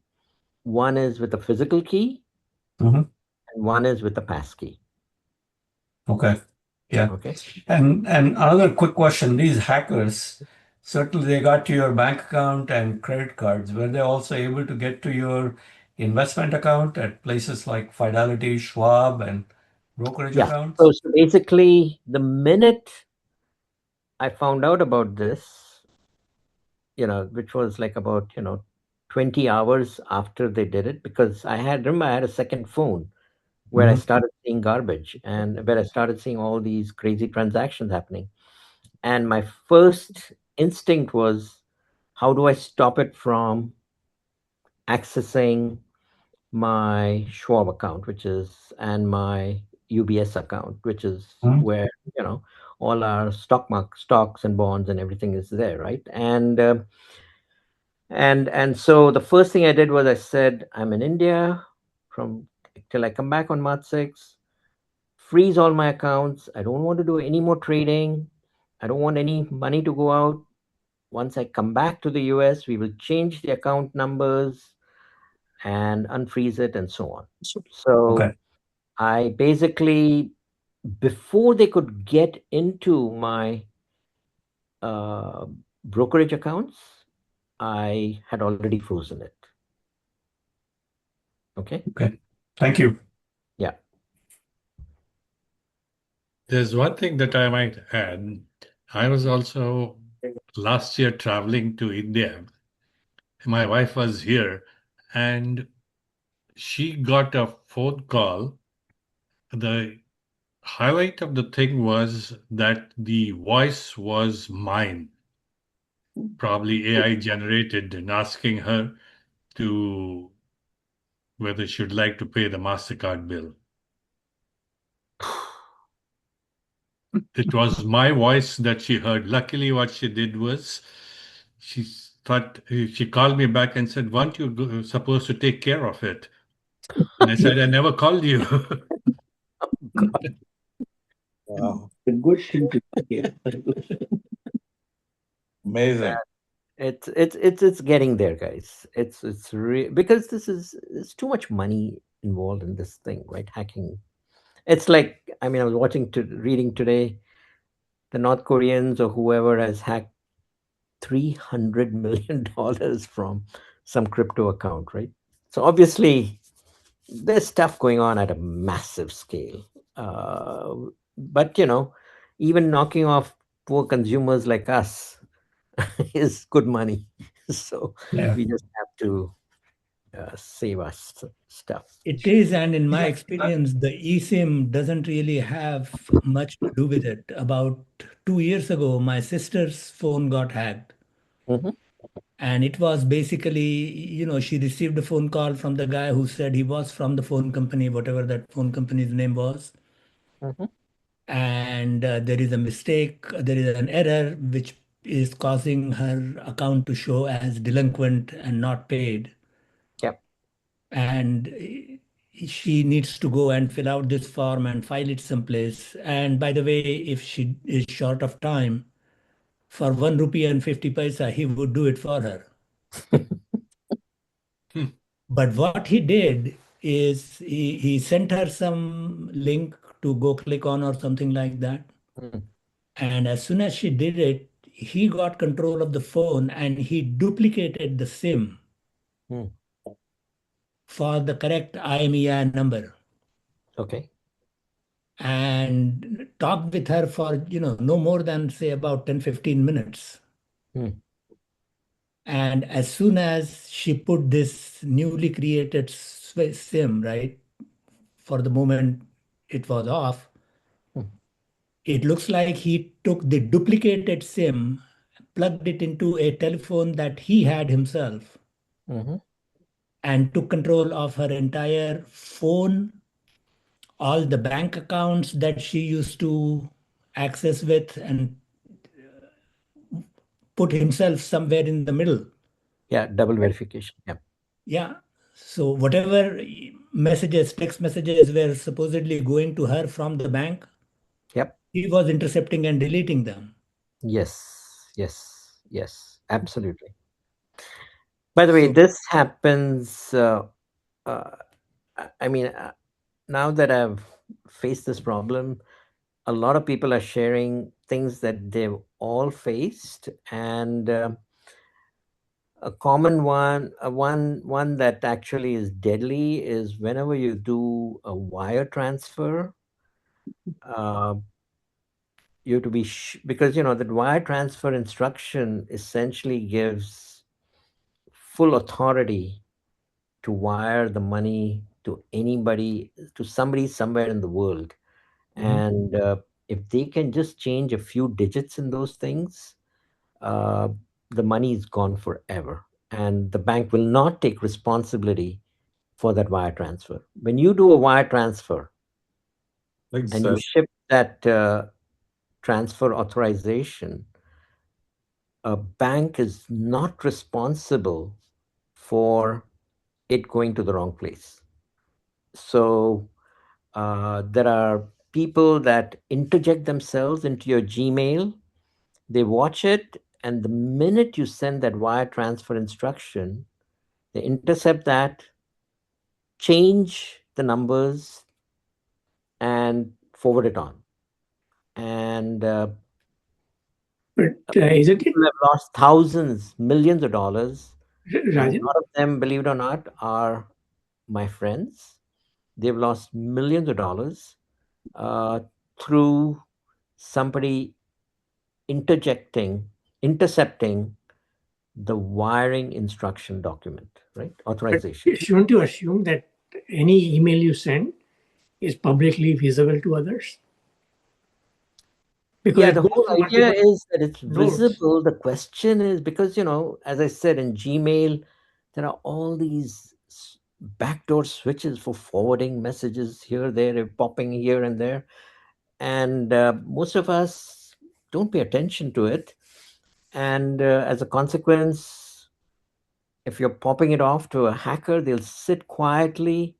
One is with a physical key, Mhm. and one is with a pass key. Okay. Yeah. Okay. And another quick question. These hackers, certainly they got to your bank account and credit cards. Were they also able to get to your investment account at places like Fidelity, Schwab, and brokerage Yeah. accounts? So basically, the minute I found out about this, which was like about 20 hours after they did it, because I had a second phone where I started seeing garbage and where I started seeing all these crazy transactions happening. And my first instinct was, how do I stop it from accessing my Schwab account, and my UBS account, which is where, all our stocks and bonds and everything is there, right? And so the first thing I did was I said, I'm in India till I come back on March 6th. Freeze all my accounts. I don't want to do any more trading. I don't want any money to go out. Once I come back to the US, we will change the account numbers and unfreeze it and so on. So I basically, before they could get into my brokerage accounts, I had already frozen it. Okay. Okay. Thank you. Yeah. There's one thing that I might add. I was also last year traveling to India. My wife was here and she got a phone call. The highlight of the thing was that the voice was mine, probably AI generated, and asking her to whether she'd like to pay the MasterCard bill. It was my voice that she heard. Luckily, what she did was she thought she called me back and said, "Weren't you supposed to take care of it?" And I said, "I never called you." Wow. A good thing to hear. Amazing. It's getting there, guys. Because there's too much money involved in this thing, right? Hacking. It's like, I mean, I was reading today, the North Koreans or whoever has hacked $300 million from some crypto account, right? So obviously, there's stuff going on at a massive scale. But even knocking off poor consumers like us is good money. So Yeah. we just have to save us stuff. It is, and in my experience, the eSIM doesn't really have much to do with it. About 2 years ago, my sister's phone got hacked. Hmm. And it was basically, she received a phone call from the guy who said he was from the phone company, whatever that phone company's name was. Hmm. And there is a mistake, there is an error which is causing her account to show as delinquent and not paid. Yep. And she needs to go and fill out this form and file it someplace. And by the way, if she is short of time, for 1 rupee and 50 paisa, he would do it for her. But what he did is he sent her some link to go click on or something like that. Mm. And as soon as she did it, he got control of the phone and he duplicated the SIM Mm. for the correct IMEI number Okay. and talked with her for, no more than say about 10-15 minutes. Mm. And as soon as she put this newly created SIM, right, for the moment it was off, Mm. it looks like he took the duplicated SIM, plugged it into a telephone that he had himself, Hmm. and took control of her entire phone, all the bank accounts that she used to access with, and put himself somewhere in the middle. Yeah, double verification. Yeah. Yeah. So whatever messages, text messages were supposedly going to her from the bank, Yep. he was intercepting and deleting them. Yes. Yes. Yes. Absolutely. By the way, So this happens. Uh, I mean, now that I've faced this problem, a lot of people are sharing things that they've all faced, and a common one that actually is deadly is whenever you do a wire transfer. Uh, you have to be because that wire transfer instruction essentially gives full authority to wire the money to anybody, to somebody somewhere in the world. And if they can just change a few digits in those things, uh, the money is gone forever, and the bank will not take responsibility for that wire transfer. When you do a wire transfer Like and you this. ship that transfer authorization, a bank is not responsible for it going to the wrong place. So there are people that interject themselves into your Gmail. They watch it, and the minute you send that wire transfer instruction, they intercept that, change the numbers, and forward it on. And But isn't it, people have lost thousands, millions of dollars. And a Rajan? lot of them, believe it or not, are my friends. They've lost millions of dollars through somebody intercepting the wiring instruction document, right? Authorization. Shouldn't you assume that any email you send is publicly visible to others? Because Yeah, it the goes whole to idea multiple is that it's nodes. visible. The question is because, as I said, in Gmail, there are all these backdoor switches for forwarding messages here, there, popping here and there. And most of us don't pay attention to it. And as a consequence, if you're popping it off to a hacker, they'll sit quietly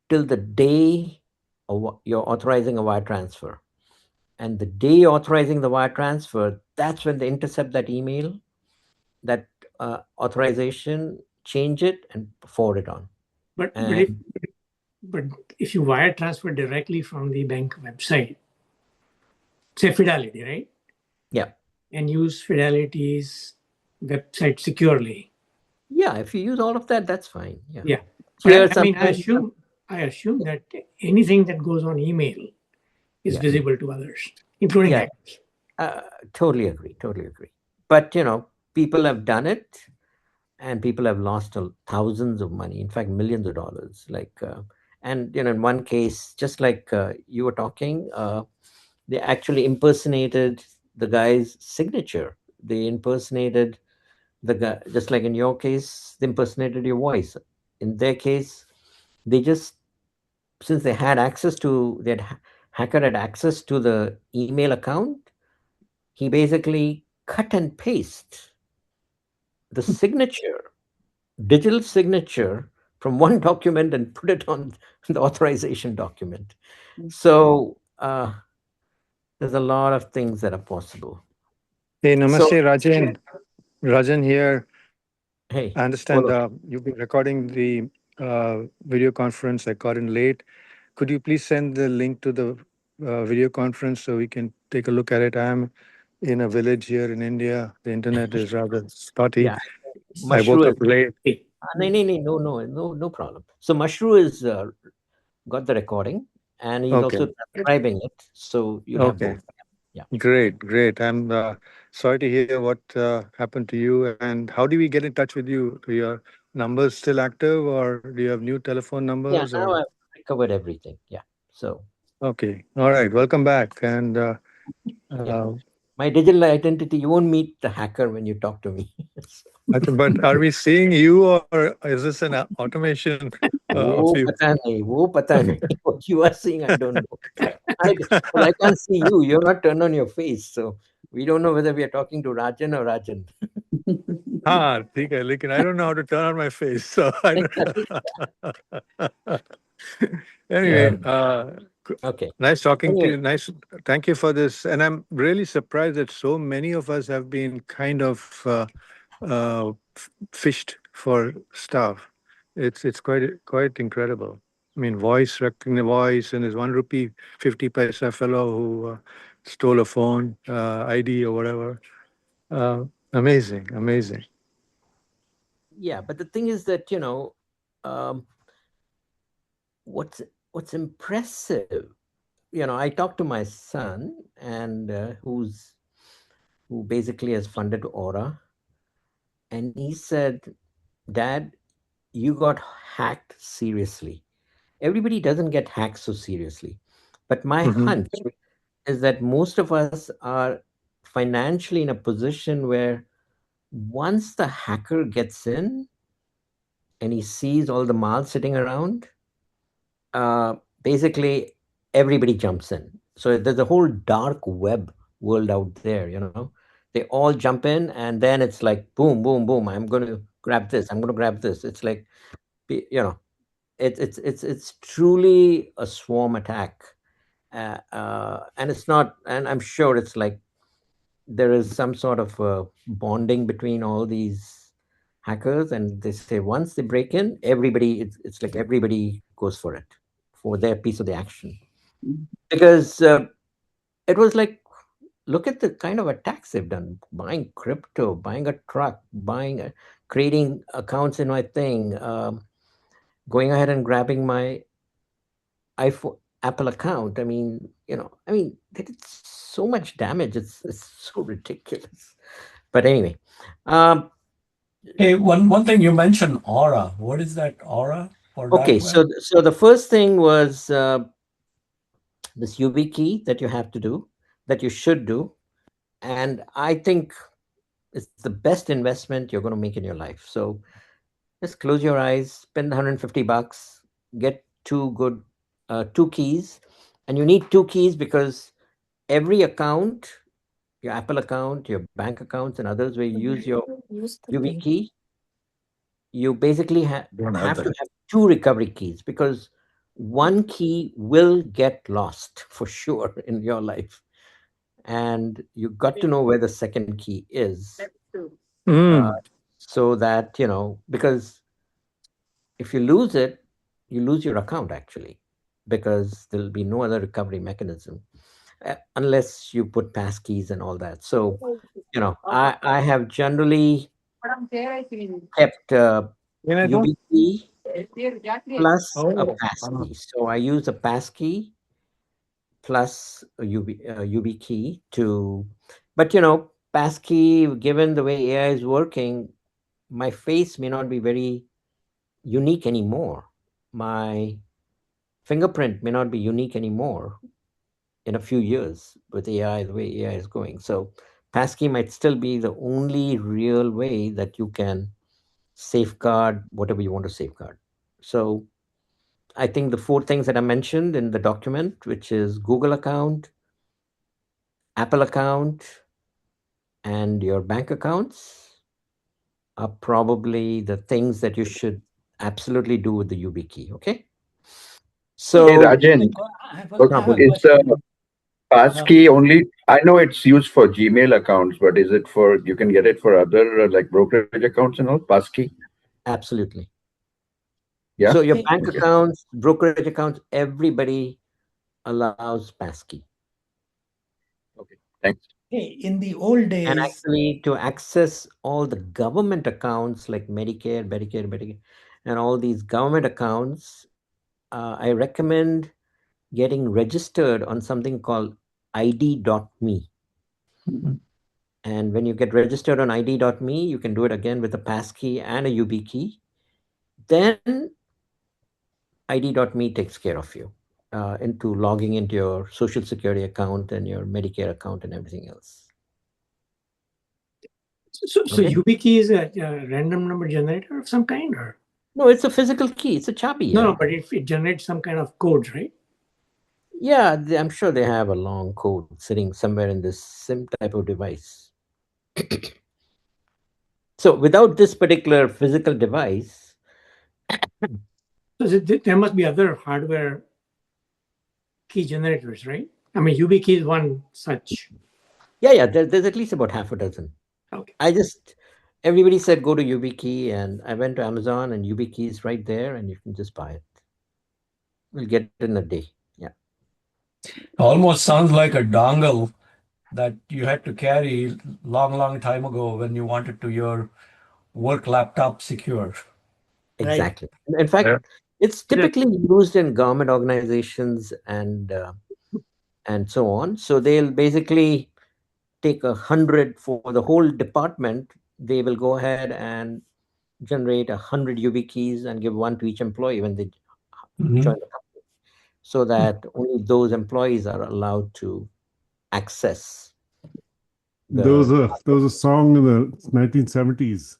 till the day you're authorizing a wire transfer. And the day authorizing the wire transfer, that's when they intercept that email, that authorization, change it, and forward it on. But And if you wire transfer directly from the bank website, say Fidelity, right? yeah, And use Fidelity's website securely. yeah, if you use all of that, that's fine. Yeah. Yeah. Here, But I sometimes, assume that anything that goes on email is Yeah. visible to others, including Yeah. hackers. Totally agree. Totally agree. But, people have done it and people have lost thousands of money, in fact, millions of dollars. And, in one case, just like you were talking, they actually impersonated the guy's signature. They impersonated the guy, just like in your case, they impersonated your voice. In their case, they just, since they had access to, hacker had access to the email account, he basically cut and paste the signature, digital signature from one document and put it on the authorization document. So there's a lot of things that are possible. Hey, So, namaste, Rajan. Rajan here. hey, I understand follow. you've been recording the video conference. I got in late. Could you please send the link to the video conference so we can take a look at it? I'm in a village here in India. The internet is rather spotty. Yeah, I woke Mushroom up late. no problem. So Mushroom is got the recording and he's Okay. also transcribing it. So you'll have Okay. both. Yeah. Great, great. I'm sorry to hear what happened to you. And how do we get in touch with you? Are your numbers still active, or do you have new telephone Yeah, numbers? now Or I've recovered everything. Yeah. So, okay, all right. Welcome back. And yeah. My digital identity, you won't meet the hacker when you talk to me. but are we seeing you, or is this an automation of Oh, you? pata nahi. What you are seeing, I don't know. Well, I can't see you. You're not turned on your face. So we don't know whether we are talking to Rajan or Rajan. Ah, ठीक है, लेकिन I don't know how to turn on my face. So I don't. Anyway, Okay. nice talking to Anyway, you. Nice, thank you for this. And I'm really surprised that so many of us have been kind of fished for stuff. It's quite incredible. I mean, voice recognizing voice, and there's 1 rupee 50 paisa fellow who stole a phone ID or whatever. Amazing, amazing. yeah, but the thing is that, um, what's impressive, I talked to my son and who basically has funded Aura, and he said, Dad, you got hacked seriously. Everybody doesn't get hacked so seriously. But my Mhm. hunch is that most of us are financially in a position where once the hacker gets in and he sees all the mal sitting around, basically everybody jumps in. So there's a whole dark web world out there, They all jump in and then it's like boom, boom, boom. I'm going to grab this. I'm going to grab this. It's like, it's truly a swarm attack. And it's not, and I'm sure it's like there is some sort of bonding between all these hackers, and they say once they break in, everybody, it's like everybody goes for it, for their piece of the action. Because it was like, look at the kind of attacks they've done: buying crypto, buying a truck, creating accounts in my thing, going ahead and grabbing my iPhone, Apple account. I mean, they did so much damage. It's so ridiculous. But anyway, um, Hey, one thing you mentioned, Aura. What is that Aura for okay. dark web? So the first thing was this YubiKey that you have to do, that you should do, and I think it's the best investment you're going to make in your life. So just close your eyes, spend $150, get two keys, and you need two keys because every account, your Apple account, your bank accounts, and others where you use your Use the UV key. key, you basically Don't have have to that. have two recovery keys because one key will get lost for sure in your life. And you got to know where the second key is, uh, Mm. so that, because if you lose it, you lose your account actually, because there'll be no other recovery mechanism unless you put passkeys and all that. So, I have generally kept YubiKey plus a Oh, passkey. So I use a passkey plus a YubiKey to, but passkey, given the way AI is working, my face may not be very unique anymore. My fingerprint may not be unique anymore in a few years with AI, the way AI is going. So passkey might still be the only real way that you can safeguard whatever you want to safeguard. So I think the four things that I mentioned in the document, which is Google account, Apple account, and your bank accounts, are probably the things that you should absolutely do with the YubiKey. Okay. Hey So, Rajan, huh, I have a is the question. Uh, passkey only? I know it's used for Gmail accounts, but is it for you can get it for other like brokerage accounts and all? Passkey? absolutely. Yeah. So your hey, bank Okay. accounts, brokerage accounts, everybody allows passkey. Okay. Thanks. in the old And days, actually, to access all the government accounts like Medicare, and all these government accounts, I recommend getting registered on something called ID.me. Mhm. And when you get registered on ID.me, you can do it again with a passkey and a YubiKey. Then ID.me takes care of you into logging into your Social Security account and your Medicare account and everything else. So Okay. YubiKey is a random number generator of some kind, or No, it's a physical key. It's a chabi. no? Yeah. No, but it generates some kind of codes, right? Yeah, I'm sure they have a long code sitting somewhere in this SIM type of device. So without this particular physical device, So there must be other hardware key generators, right? I mean, YubiKey is one such. yeah, there's at least about half a dozen. Okay. Everybody said go to YubiKey, and I went to Amazon, and YubiKey is right there, and you can just buy it. We'll get it in a day. Yeah. Almost sounds like a dongle that you had to carry long time ago when you wanted to your work laptop secure. right? Exactly. In Yeah. fact, it's Yeah. typically used in government organizations and so on. So they'll basically take 100 for the whole department. They will go ahead and generate 100 UV keys and give one to each employee when they Mhm. join the company, so that only those employees are allowed to access the. There was a song in the 1970s.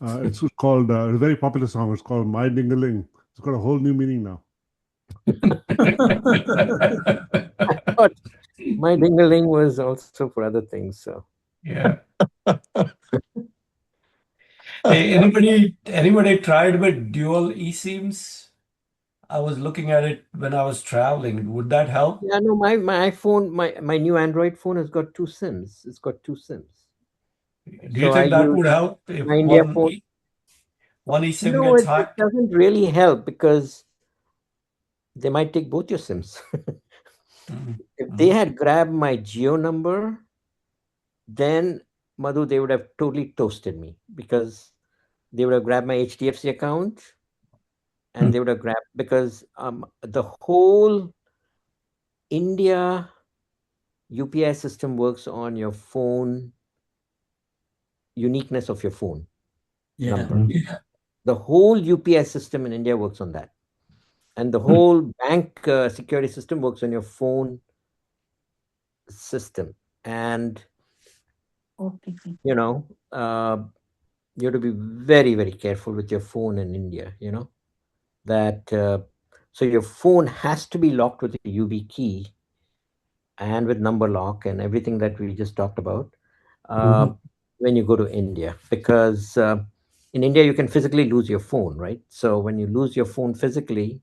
It's called a very popular song. It's called "My Dingaling." It's got a whole new meaning now. I thought my dingling was also for other things. So Yeah. Hey, anybody tried with dual eSIMs? I was looking at it when I was traveling. Would that help? yeah, no, my iPhone, my new Android phone has got two SIMs. It's got two SIMs. Do you So I think that use would help if my India phone. one eSIM No, gets it hacked? doesn't really help because they might take both your SIMs. Mhm. If they Mhm. had grabbed my Geo number, then Madhu, they would have totally toasted me because they would have grabbed my HDFC account and they would have grabbed, because the whole India UPI system works on your phone, uniqueness of your phone number. Yeah. The whole UPI system in India works on that. And the whole bank security system works on your phone system. And, OTP. you know, you have to be very, very careful with your phone in India, that so your phone has to be locked with a UV key and with number lock and everything that we just talked about when you go to India, because in India you can physically lose your phone, right? So when you lose your phone physically,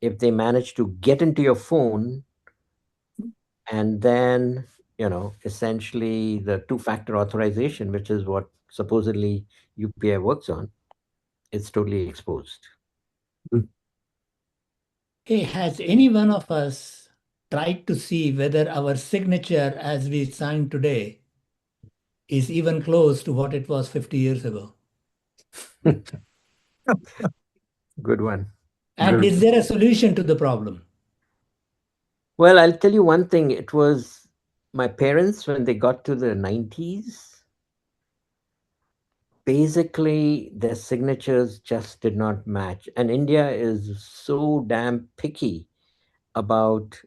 if they manage to get into your phone and then essentially the two-factor authorization, which is what supposedly UPI works on, it's totally exposed. Hey, has any one of us tried to see whether our signature as we sign today is even close to what it was 50 years ago? Good one. And Good. is there a solution to the problem? Well, I'll tell you one thing. It was my parents when they got to the 90s. Basically, their signatures just did not match. And India is so damn picky about